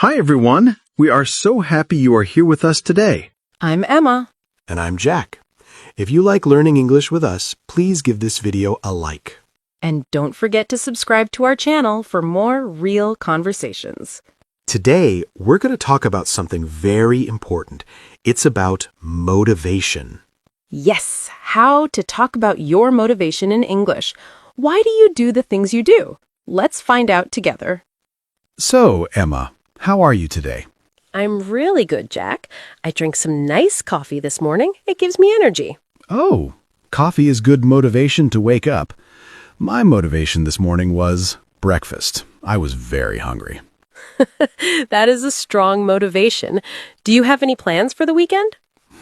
Hi, everyone. We are so happy you are here with us today. I'm Emma. And I'm Jack. If you like learning English with us, please give this video a like. And don't forget to subscribe to our channel for more real conversations. Today, we're going to talk about something very important. It's about motivation. Yes, how to talk about your motivation in English. Why do you do the things you do? Let's find out together. So, Emma, how are you today? I'm really good, Jack. I drank some nice coffee this morning. It gives me energy. Oh, coffee is good motivation to wake up. My motivation this morning was breakfast. I was very hungry. That is a strong motivation. Do you have any plans for the weekend?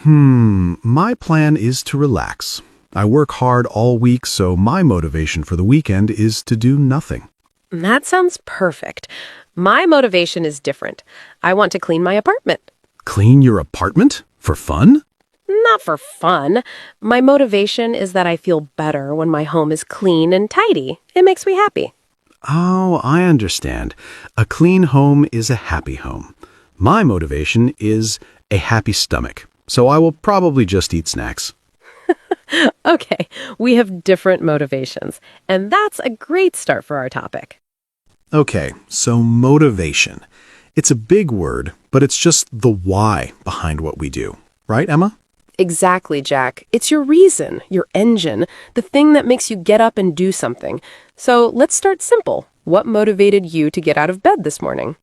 My plan is to relax. I work hard all week, so my motivation for the weekend is to do nothing. That sounds perfect. My motivation is different. I want to clean my apartment. Clean your apartment? For fun? Not for fun. My motivation is that I feel better when my home is clean and tidy. It makes me happy. Oh, I understand. A clean home is a happy home. My motivation is a happy stomach, so I will probably just eat snacks. Okay, we have different motivations, and that's a great start for our topic. Okay, so motivation. It's a big word, but it's just the why behind what we do. Right, Emma? Exactly, Jack. It's your reason, your engine, the thing that makes you get up and do something. So let's start simple. What motivated you to get out of bed this morning?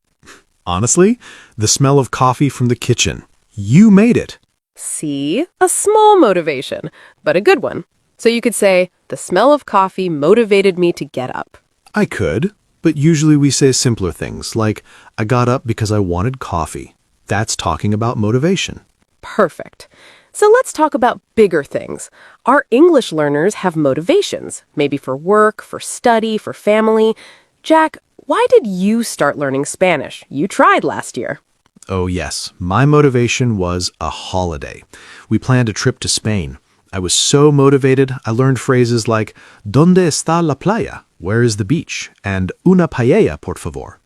Honestly, the smell of coffee from the kitchen. You made it. See? A small motivation, but a good one. So you could say, the smell of coffee motivated me to get up. I could, but usually we say simpler things, like, I got up because I wanted coffee. That's talking about motivation. Perfect. So let's talk about bigger things. Our English learners have motivations, maybe for work, for study, for family. Jack, why did you start learning Spanish? You tried last year. Oh yes, my motivation was a holiday. We planned a trip to Spain. I was so motivated, I learned phrases like, ¿Dónde está la playa? Where is the beach? And una paella, por favor.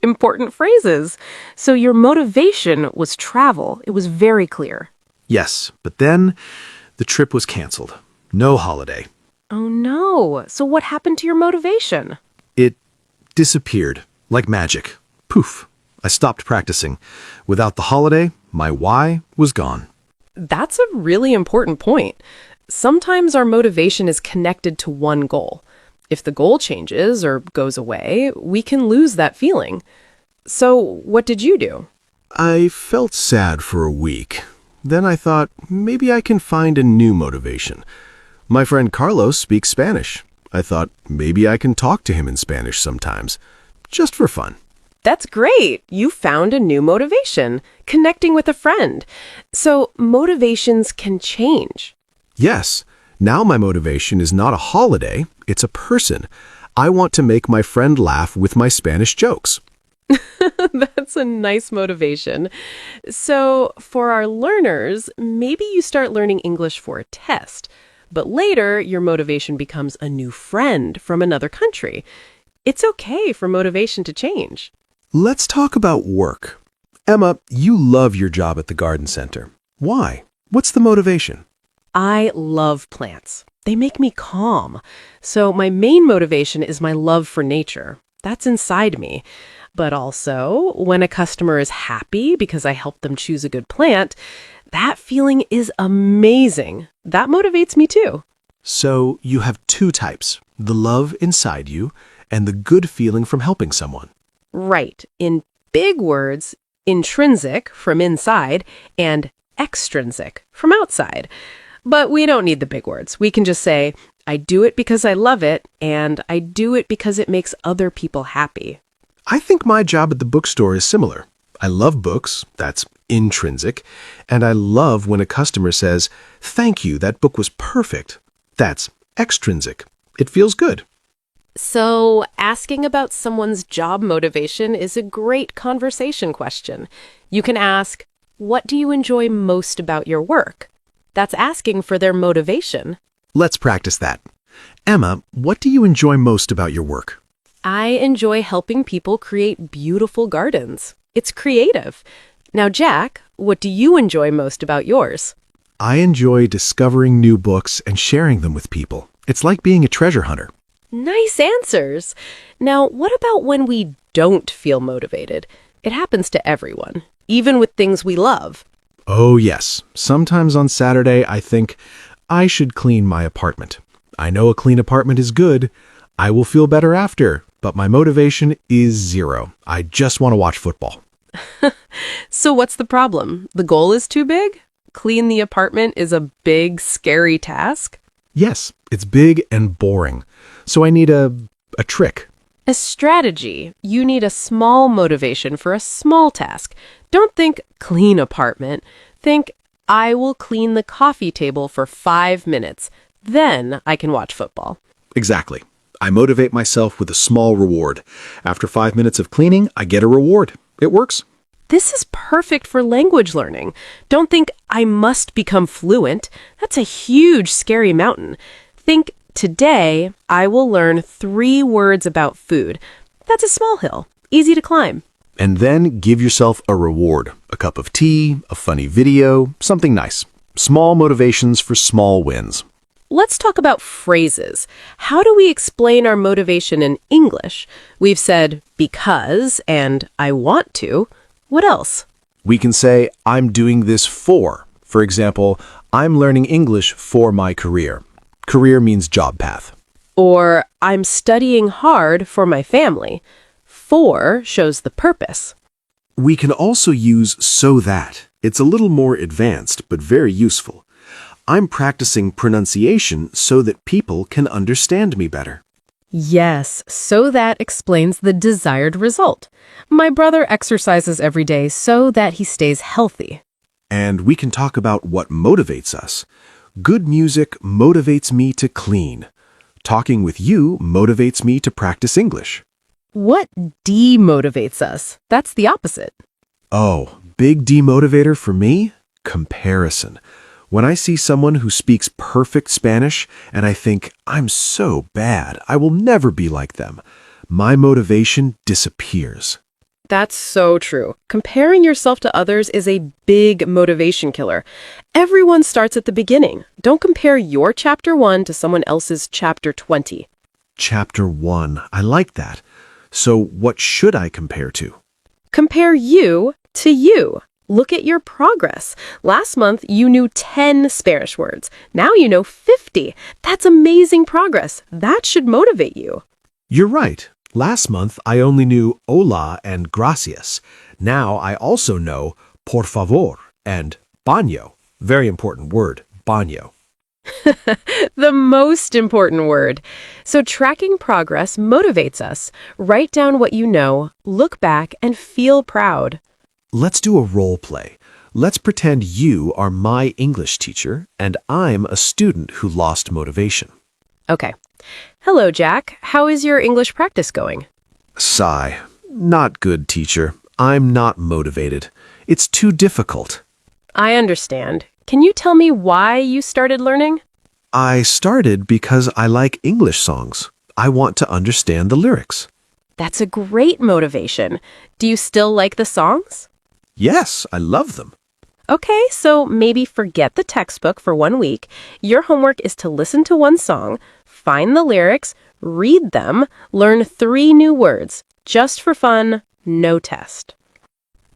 Important phrases. So your motivation was travel. It was very clear. Yes, but then the trip was canceled. No holiday. Oh no. So what happened to your motivation? It disappeared like magic. Poof. I stopped practicing. Without the holiday, my why was gone. That's a really important point. Sometimes our motivation is connected to one goal. If the goal changes or goes away, we can lose that feeling. So what did you do? I felt sad for a week. Then I thought, maybe I can find a new motivation. My friend Carlos speaks Spanish. I thought, maybe I can talk to him in Spanish sometimes, just for fun. That's great. You found a new motivation, connecting with a friend. So motivations can change. Yes, now my motivation is not a holiday, it's a person. I want to make my friend laugh with my Spanish jokes. That's a nice motivation. So for our learners, maybe you start learning English for a test, but later your motivation becomes a new friend from another country. It's okay for motivation to change. Let's talk about work. Emma, you love your job at the garden center. Why? What's the motivation? I love plants. They make me calm. So my main motivation is my love for nature. That's inside me. But also, when a customer is happy because I helped them choose a good plant, that feeling is amazing. That motivates me too. So you have two types, the love inside you and the good feeling from helping someone. Right. In big words, intrinsic from inside and extrinsic from outside. But we don't need the big words. We can just say, I do it because I love it, and I do it because it makes other people happy. I think my job at the bookstore is similar. I love books, that's intrinsic, and I love when a customer says, thank you, that book was perfect. That's extrinsic. It feels good. So, asking about someone's job motivation is a great conversation question. You can ask, what do you enjoy most about your work? That's asking for their motivation. Let's practice that. Emma, what do you enjoy most about your work? I enjoy helping people create beautiful gardens. It's creative. Now, Jack, what do you enjoy most about yours? I enjoy discovering new books and sharing them with people. It's like being a treasure hunter. Nice answers. Now, what about when we don't feel motivated? It happens to everyone, even with things we love. Oh, yes. Sometimes on Saturday, I think I should clean my apartment. I know a clean apartment is good. I will feel better after, but my motivation is zero. I just want to watch football. So what's the problem? The goal is too big? Clean the apartment is a big, scary task? Yes, it's big and boring. So I need a trick. A strategy. You need a small motivation for a small task. Don't think clean apartment. Think, I will clean the coffee table for 5 minutes. Then I can watch football. Exactly. I motivate myself with a small reward. After 5 minutes of cleaning, I get a reward. It works. This is perfect for language learning. Don't think, I must become fluent. That's a huge, scary mountain. Think, today, I will learn 3 words about food. That's a small hill, easy to climb. And then give yourself a reward. A cup of tea, a funny video, something nice. Small motivations for small wins. Let's talk about phrases. How do we explain our motivation in English? We've said because and I want to. What else? We can say, I'm doing this for. For example, I'm learning English for my career. Career means job path. Or I'm studying hard for my family. For shows the purpose. We can also use so that. It's a little more advanced, but very useful. I'm practicing pronunciation so that people can understand me better. Yes, so that explains the desired result. My brother exercises every day so that he stays healthy. And we can talk about what motivates us. Good music motivates me to clean. Talking with you motivates me to practice English. What demotivates us? That's the opposite. Oh, big demotivator for me? Comparison. When I see someone who speaks perfect Spanish and I think, I'm so bad, I will never be like them, my motivation disappears. That's so true. Comparing yourself to others is a big motivation killer. Everyone starts at the beginning. Don't compare your chapter 1 to someone else's chapter 20. Chapter 1. I like that. So what should I compare to? Compare you to you. Look at your progress. Last month, you knew 10 Spanish words. Now you know 50. That's amazing progress. That should motivate you. You're right. Last month, I only knew hola and gracias. Now I also know por favor and baño. Very important word, baño. The most important word. So tracking progress motivates us. Write down what you know, look back, and feel proud. Let's do a role play. Let's pretend you are my English teacher and I'm a student who lost motivation. Okay. Hello, Jack. How is your English practice going? Sigh. Not good, teacher. I'm not motivated. It's too difficult. I understand. Can you tell me why you started learning? I started because I like English songs. I want to understand the lyrics. That's a great motivation. Do you still like the songs? Yes, I love them. Okay, so maybe forget the textbook for 1 week. Your homework is to listen to one song, find the lyrics, read them, learn 3 new words. Just for fun, no test.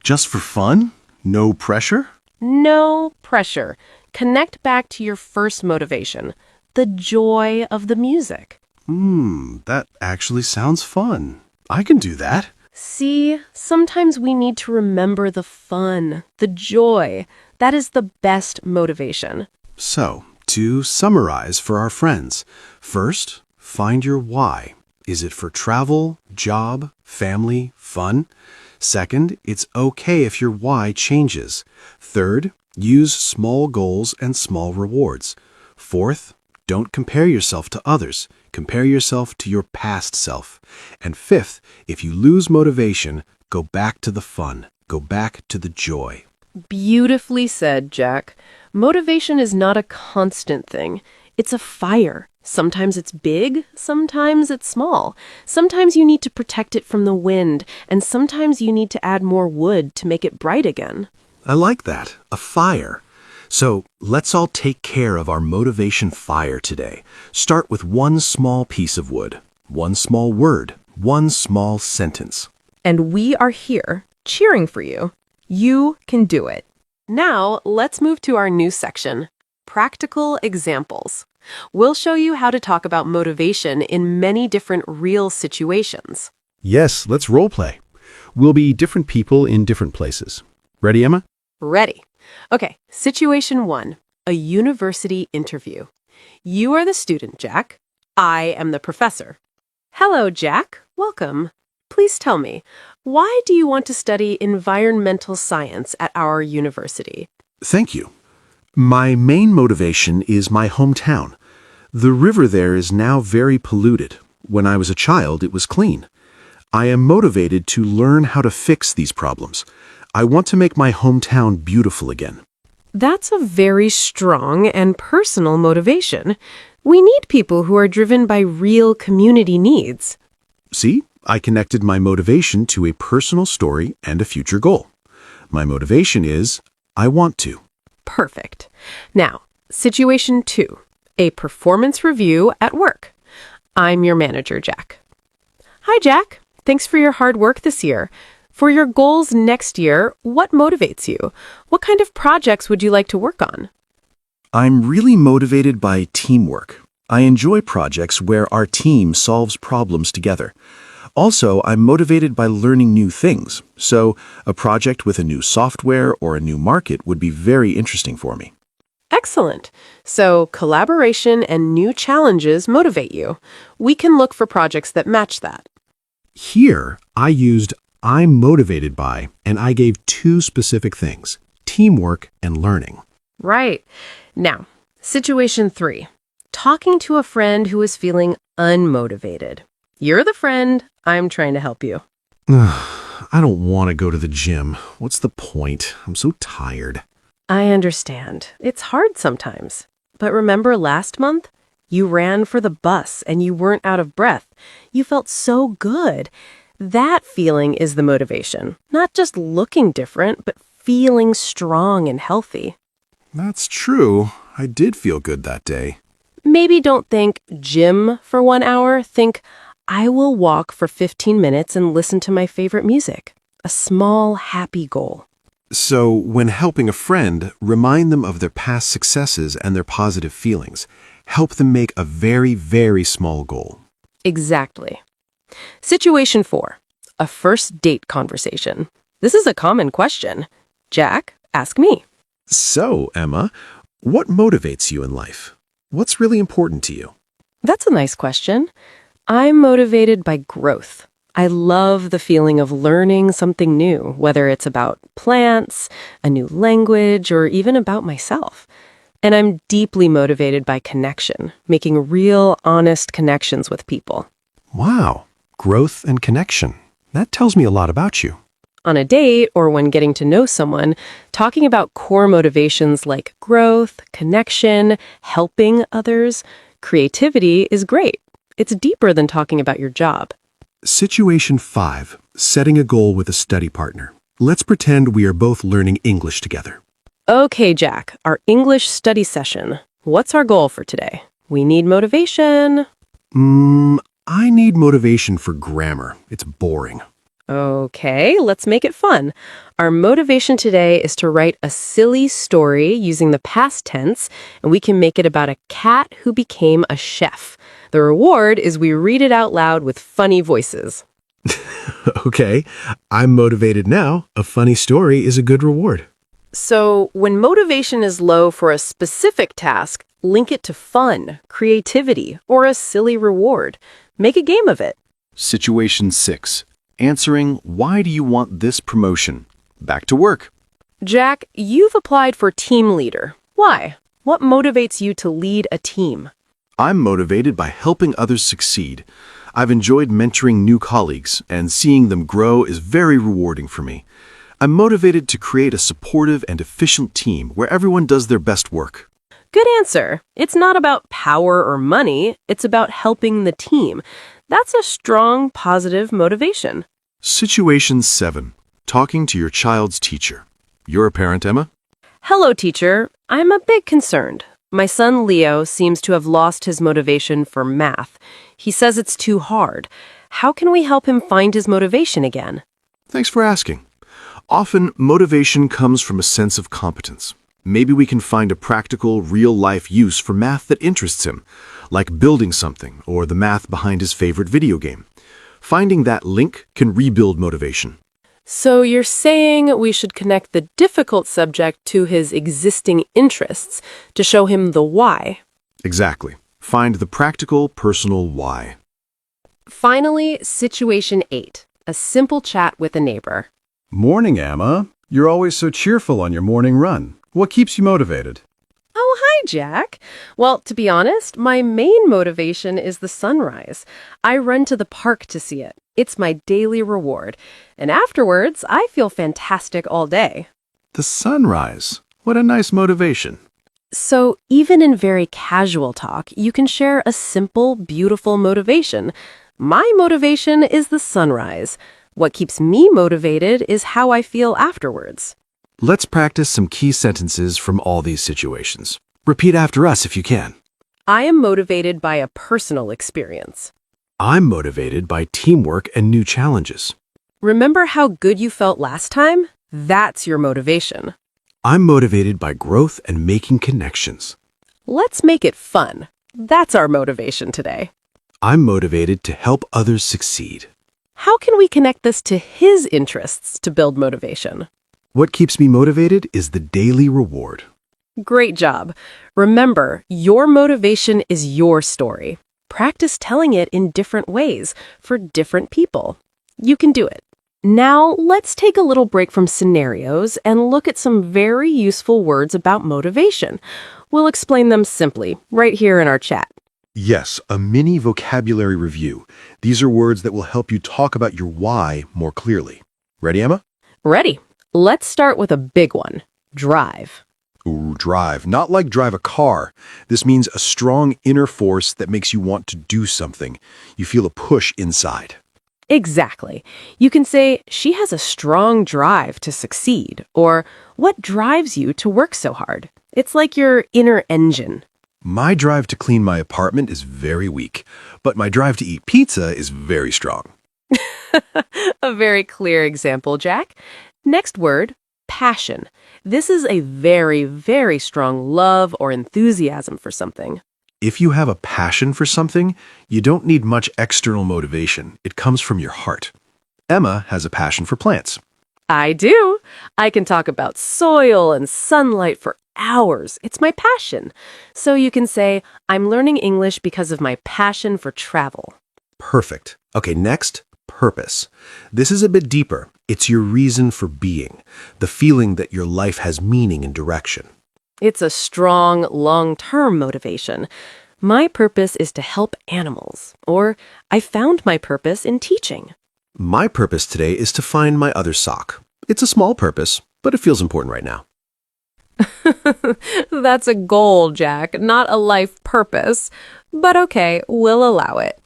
Just for fun? No pressure? No pressure. Connect back to your first motivation, the joy of the music. That actually sounds fun. I can do that. See, sometimes we need to remember the fun, the joy. That is the best motivation. So, to summarize for our friends, first, find your why. Is it for travel, job, family, fun? Second, it's okay if your why changes. Third, use small goals and small rewards. Fourth, don't compare yourself to others. Compare yourself to your past self. And fifth, if you lose motivation, go back to the fun. Go back to the joy. Beautifully said, Jack. Motivation is not a constant thing. It's a fire. Sometimes it's big, sometimes it's small. Sometimes you need to protect it from the wind, and sometimes you need to add more wood to make it bright again. I like that. A fire. So let's all take care of our motivation fire today. Start with one small piece of wood, one small word, one small sentence. And we are here, cheering for you. You can do it. Now, let's move to our new section, Practical Examples. We'll show you how to talk about motivation in many different real situations. Yes, let's role play. We'll be different people in different places. Ready, Emma? Ready. Okay, situation 1, a university interview. You are the student, Jack. I am the professor. Hello, Jack. Welcome. Please tell me, why do you want to study environmental science at our university? Thank you. My main motivation is my hometown. The river there is now very polluted. When I was a child, it was clean. I am motivated to learn how to fix these problems. I want to make my hometown beautiful again. That's a very strong and personal motivation. We need people who are driven by real community needs. See, I connected my motivation to a personal story and a future goal. My motivation is, I want to. Perfect. Now, situation 2, a performance review at work. I'm your manager, Jack. Hi, Jack. Thanks for your hard work this year. For your goals next year, what motivates you? What kind of projects would you like to work on? I'm really motivated by teamwork. I enjoy projects where our team solves problems together. Also, I'm motivated by learning new things, so a project with a new software or a new market would be very interesting for me. Excellent. So collaboration and new challenges motivate you. We can look for projects that match that. Here, I used I'm motivated by, and I gave 2 specific things, teamwork and learning. Right. Now, situation 3, talking to a friend who is feeling unmotivated. You're the friend. I'm trying to help you. I don't want to go to the gym. What's the point? I'm so tired. I understand. It's hard sometimes. But remember last month? You ran for the bus and you weren't out of breath. You felt so good. That feeling is the motivation. Not just looking different, but feeling strong and healthy. That's true. I did feel good that day. Maybe don't think gym for 1 hour. Think, I will walk for 15 minutes and listen to my favorite music. A small, happy goal. So, when helping a friend, remind them of their past successes and their positive feelings. Help them make a very, very small goal. Exactly. Situation 4, a first date conversation. This is a common question. Jack, ask me. So, Emma, what motivates you in life? What's really important to you? That's a nice question. I'm motivated by growth. I love the feeling of learning something new, whether it's about plants, a new language, or even about myself. And I'm deeply motivated by connection, making real, honest connections with people. Wow, growth and connection. That tells me a lot about you. On a date or when getting to know someone, talking about core motivations like growth, connection, helping others, creativity is great. It's deeper than talking about your job. Situation 5, setting a goal with a study partner. Let's pretend we are both learning English together. Okay, Jack, our English study session. What's our goal for today? We need motivation. I need motivation for grammar. It's boring. Okay, let's make it fun. Our motivation today is to write a silly story using the past tense, and we can make it about a cat who became a chef. The reward is we read it out loud with funny voices. Okay, I'm motivated now. A funny story is a good reward. So, when motivation is low for a specific task, link it to fun, creativity, or a silly reward. Make a game of it. Situation 6, answering why do you want this promotion? Back to work. Jack, you've applied for team leader. Why? What motivates you to lead a team? I'm motivated by helping others succeed. I've enjoyed mentoring new colleagues, and seeing them grow is very rewarding for me. I'm motivated to create a supportive and efficient team where everyone does their best work. Good answer. It's not about power or money. It's about helping the team. That's a strong, positive motivation. Situation 7. Talking to your child's teacher. You're a parent, Emma? Hello, teacher. I'm a bit concerned. My son Leo seems to have lost his motivation for math. He says it's too hard. How can we help him find his motivation again? Thanks for asking. Often, motivation comes from a sense of competence. Maybe we can find a practical, real-life use for math that interests him, like building something or the math behind his favorite video game. Finding that link can rebuild motivation. So you're saying we should connect the difficult subject to his existing interests to show him the why. Exactly. Find the practical, personal why. Finally, situation 8. A simple chat with a neighbor. Morning, Emma. You're always so cheerful on your morning run. What keeps you motivated? Oh, hi, Jack. Well, to be honest, my main motivation is the sunrise. I run to the park to see it. It's my daily reward. And afterwards, I feel fantastic all day. The sunrise. What a nice motivation. So even in very casual talk, you can share a simple, beautiful motivation. My motivation is the sunrise. What keeps me motivated is how I feel afterwards. Let's practice some key sentences from all these situations. Repeat after us if you can. I am motivated by a personal experience. I'm motivated by teamwork and new challenges. Remember how good you felt last time? That's your motivation. I'm motivated by growth and making connections. Let's make it fun. That's our motivation today. I'm motivated to help others succeed. How can we connect this to his interests to build motivation? What keeps me motivated is the daily reward. Great job. Remember, your motivation is your story. Practice telling it in different ways for different people. You can do it. Now, let's take a little break from scenarios and look at some very useful words about motivation. We'll explain them simply, right here in our chat. Yes, a mini vocabulary review. These are words that will help you talk about your why more clearly. Ready, Emma? Ready. Let's start with a big one. Drive. Ooh, drive. Not like drive a car. This means a strong inner force that makes you want to do something. You feel a push inside. Exactly. You can say, she has a strong drive to succeed, or what drives you to work so hard? It's like your inner engine. My drive to clean my apartment is very weak, but my drive to eat pizza is very strong. A very clear example, Jack. Next word, passion. This is a very, very strong love or enthusiasm for something. If you have a passion for something, you don't need much external motivation. It comes from your heart. Emma has a passion for plants. I do. I can talk about soil and sunlight for hours. It's my passion. So you can say, I'm learning English because of my passion for travel. Perfect. Okay, next, purpose. This is a bit deeper. It's your reason for being, the feeling that your life has meaning and direction. It's a strong, long-term motivation. My purpose is to help animals, or I found my purpose in teaching. My purpose today is to find my other sock. It's a small purpose, but it feels important right now. That's a goal, Jack, not a life purpose. But okay, we'll allow it.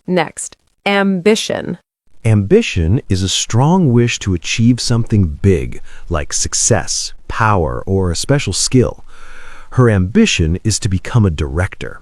Next, ambition. Ambition is a strong wish to achieve something big, like success, power, or a special skill. Her ambition is to become a director.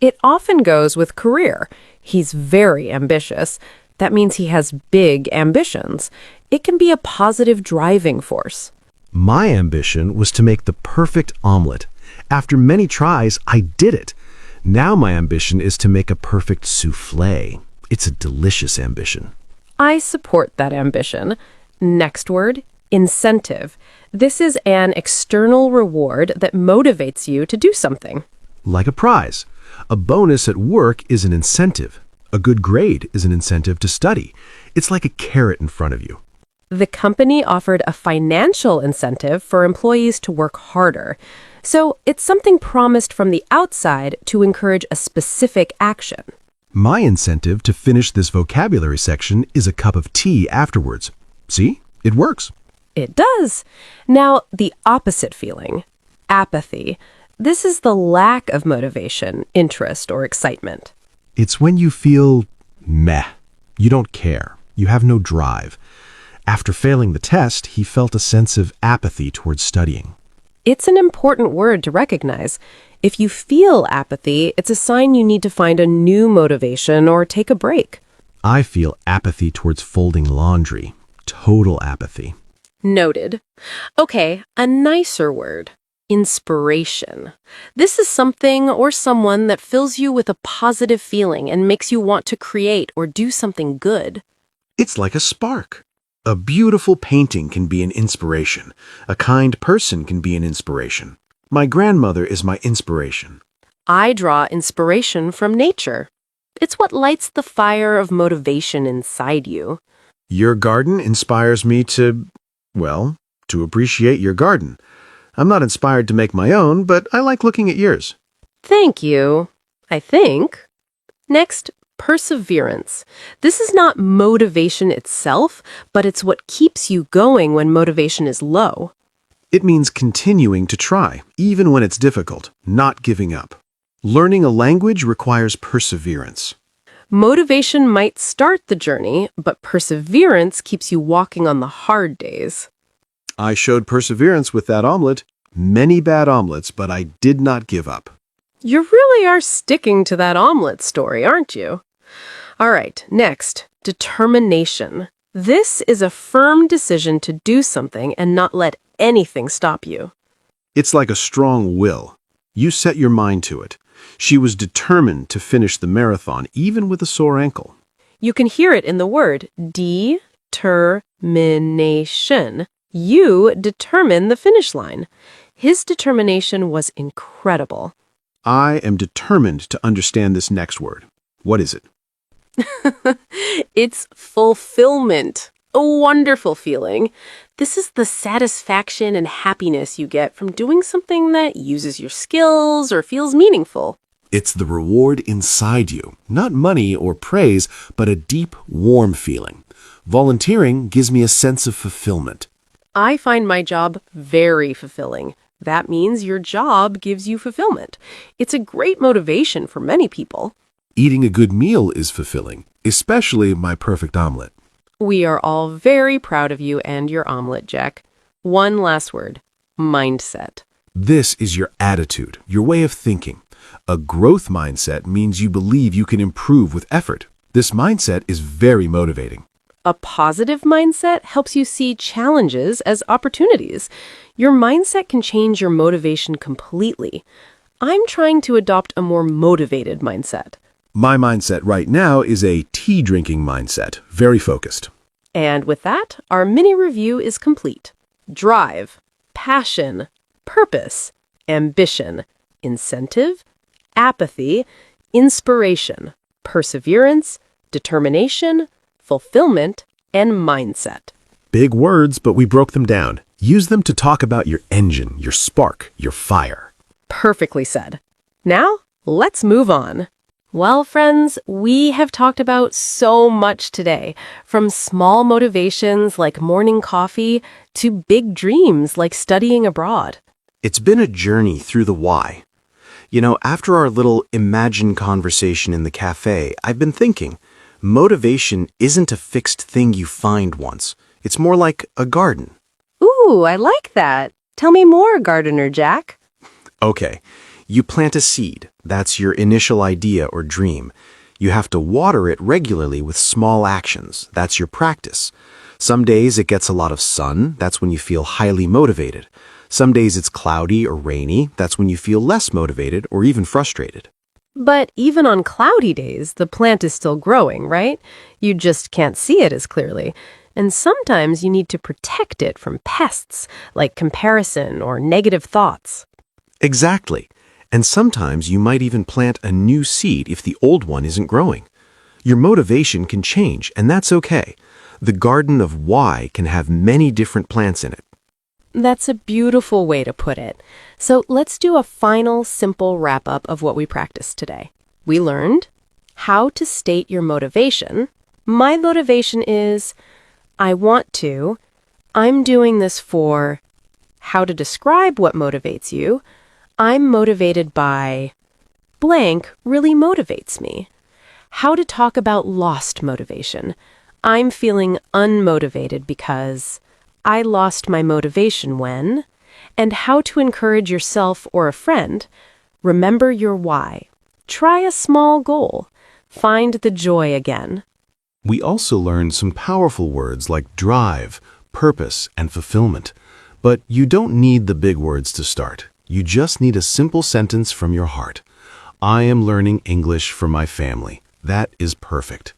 It often goes with career. He's very ambitious. That means he has big ambitions. It can be a positive driving force. My ambition was to make the perfect omelet. After many tries, I did it. Now my ambition is to make a perfect soufflé. It's a delicious ambition. I support that ambition. Next word, incentive. This is an external reward that motivates you to do something. Like a prize. A bonus at work is an incentive. A good grade is an incentive to study. It's like a carrot in front of you. The company offered a financial incentive for employees to work harder. So it's something promised from the outside to encourage a specific action. My incentive to finish this vocabulary section is a cup of tea afterwards. See? It works. It does. Now, the opposite feeling, apathy. This is the lack of motivation, interest, or excitement. It's when you feel meh. You don't care. You have no drive. After failing the test, he felt a sense of apathy towards studying. It's an important word to recognize. If you feel apathy, it's a sign you need to find a new motivation or take a break. I feel apathy towards folding laundry. Total apathy. Noted. Okay, a nicer word. Inspiration. This is something or someone that fills you with a positive feeling and makes you want to create or do something good. It's like a spark. A beautiful painting can be an inspiration. A kind person can be an inspiration. My grandmother is my inspiration. I draw inspiration from nature. It's what lights the fire of motivation inside you. Your garden inspires me to appreciate your garden. I'm not inspired to make my own, but I like looking at yours. Thank you, I think. Next, perseverance. This is not motivation itself, but it's what keeps you going when motivation is low. It means continuing to try, even when it's difficult, not giving up. Learning a language requires perseverance. Motivation might start the journey, but perseverance keeps you walking on the hard days. I showed perseverance with that omelet. Many bad omelets, but I did not give up. You really are sticking to that omelet story, aren't you? All right, next, determination. This is a firm decision to do something and not let anything stop you. It's like a strong will. You set your mind to it. She was determined to finish the marathon, even with a sore ankle. You can hear it in the word determination. You determine the finish line. His determination was incredible. I am determined to understand this next word. What is it? It's fulfillment. A wonderful feeling. This is the satisfaction and happiness you get from doing something that uses your skills or feels meaningful. It's the reward inside you, not money or praise, but a deep, warm feeling. Volunteering gives me a sense of fulfillment. I find my job very fulfilling. That means your job gives you fulfillment. It's a great motivation for many people. Eating a good meal is fulfilling, especially my perfect omelet. We are all very proud of you and your omelet, Jack. One last word, mindset. This is your attitude, your way of thinking. A growth mindset means you believe you can improve with effort. This mindset is very motivating. A positive mindset helps you see challenges as opportunities. Your mindset can change your motivation completely. I'm trying to adopt a more motivated mindset. My mindset right now is a tea-drinking mindset, very focused. And with that, our mini review is complete. Drive, passion, purpose, ambition, incentive, apathy, inspiration, perseverance, determination, fulfillment, and mindset. Big words, but we broke them down. Use them to talk about your engine, your spark, your fire. Perfectly said. Now, let's move on. Well, friends, we have talked about so much today, from small motivations like morning coffee to big dreams like studying abroad. It's been a journey through the why. You know, after our little imagine conversation in the cafe, I've been thinking, motivation isn't a fixed thing you find once. It's more like a garden. Ooh, I like that. Tell me more, Gardener Jack. Okay, you plant a seed. That's your initial idea or dream. You have to water it regularly with small actions. That's your practice. Some days it gets a lot of sun. That's when you feel highly motivated. Some days it's cloudy or rainy. That's when you feel less motivated or even frustrated. But even on cloudy days, the plant is still growing, right? You just can't see it as clearly. And sometimes you need to protect it from pests, like comparison or negative thoughts. Exactly. And sometimes you might even plant a new seed if the old one isn't growing. Your motivation can change, and that's okay. The garden of why can have many different plants in it. That's a beautiful way to put it. So let's do a final, simple wrap-up of what we practiced today. We learned how to state your motivation. My motivation is, I want to. I'm doing this for. How to describe what motivates you. I'm motivated by blank really motivates me. How to talk about lost motivation. I'm feeling unmotivated because I lost my motivation when, and how to encourage yourself or a friend. Remember your why. Try a small goal. Find the joy again. We also learned some powerful words like drive, purpose, and fulfillment. But you don't need the big words to start. You just need a simple sentence from your heart. I am learning English for my family. That is perfect.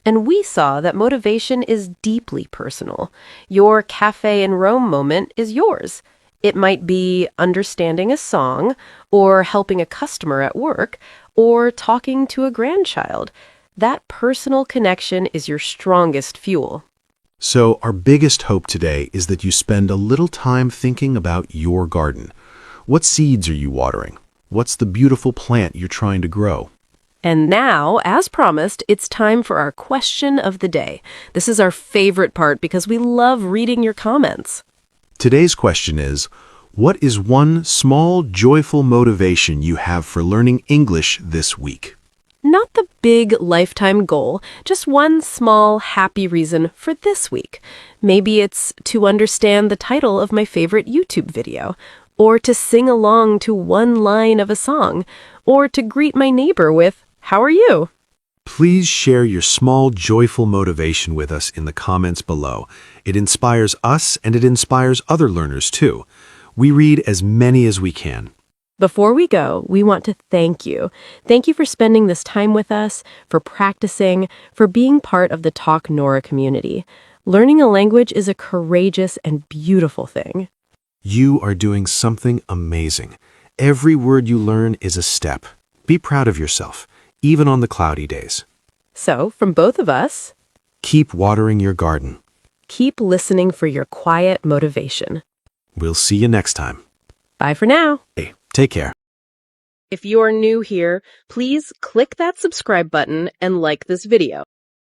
And we saw that motivation is deeply personal. Your cafe in Rome moment is yours. It might be understanding a song, or helping a customer at work, or talking to a grandchild. That personal connection is your strongest fuel. So our biggest hope today is that you spend a little time thinking about your garden. What seeds are you watering? What's the beautiful plant you're trying to grow? And now, as promised, it's time for our question of the day. This is our favorite part because we love reading your comments. Today's question is, what is one small, joyful motivation you have for learning English this week? Not the big lifetime goal, just one small, happy reason for this week. Maybe it's to understand the title of my favorite YouTube video, or to sing along to one line of a song, or to greet my neighbor with, "How are you?" Please share your small, joyful motivation with us in the comments below. It inspires us and it inspires other learners too. We read as many as we can. Before we go, we want to thank you. Thank you for spending this time with us, for practicing, for being part of the Talk Nora community. Learning a language is a courageous and beautiful thing. You are doing something amazing. Every word you learn is a step. Be proud of yourself, even on the cloudy days. So, from both of us, Keep watering your garden. keep listening for your quiet motivation. We'll see you next time. Bye for now. Hey, take care. If you're new here, please click that subscribe button and like this video.